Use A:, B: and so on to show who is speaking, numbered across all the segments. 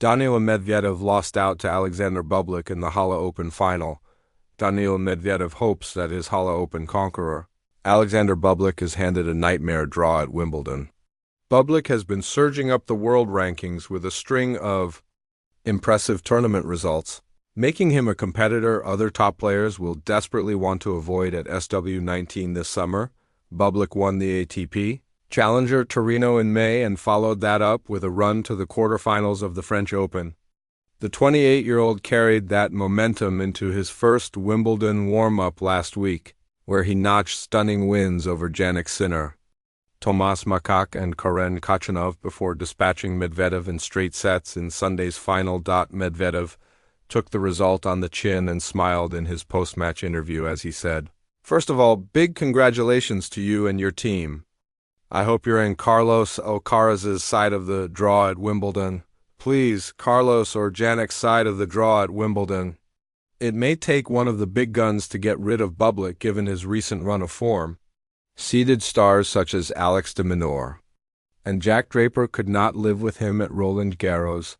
A: Daniil Medvedev lost out to Alexander Bublik in the Hala Open final. Daniil Medvedev hopes that his Hala Open conqueror, Alexander Bublik, is handed a nightmare draw at Wimbledon. Bublik has been surging up the world rankings with a string of impressive tournament results, making him a competitor other top players will desperately want to avoid at SW19 this summer. Bublik won the ATP Challenger Torino in May and followed that up with a run to the quarterfinals of the French Open. The 28-year-old carried that momentum into his first Wimbledon warm-up last week, where he notched stunning wins over Jannik Sinner, Tomas Makak, and Karen Khachanov before dispatching Medvedev in straight sets in Sunday's final. Medvedev took the result on the chin and smiled in his post-match interview as he said, "First of all, big congratulations to you and your team. I hope you're in Carlos Alcaraz's side of the draw at Wimbledon. Please, Carlos or Jannik's side of the draw at Wimbledon. It may take one of the big guns to get rid of Bublik given his recent run of form." Seeded stars such as Alex de Minaur and Jack Draper could not live with him at Roland Garros,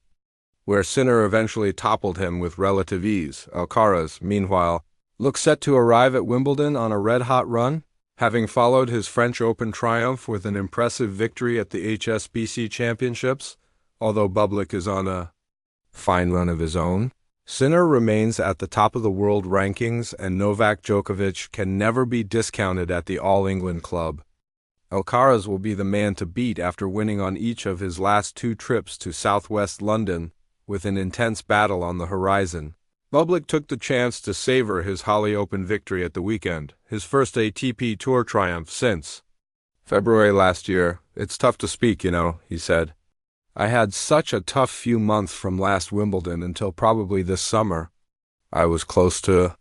A: where Sinner eventually toppled him with relative ease. Alcaraz, meanwhile, looks set to arrive at Wimbledon on a red-hot run, having followed his French Open triumph with an impressive victory at the HSBC Championships. Although Bublik is on a fine run of his own, Sinner remains at the top of the world rankings, and Novak Djokovic can never be discounted at the All England club. Alcaraz will be the man to beat after winning on each of his last two trips to southwest London, with an intense battle on the horizon. Bublik took the chance to savor his Hala Open victory at the weekend, his first ATP Tour triumph since February last year. "It's tough to speak, he said. "I had such a tough few months from last Wimbledon until probably this summer. I was close to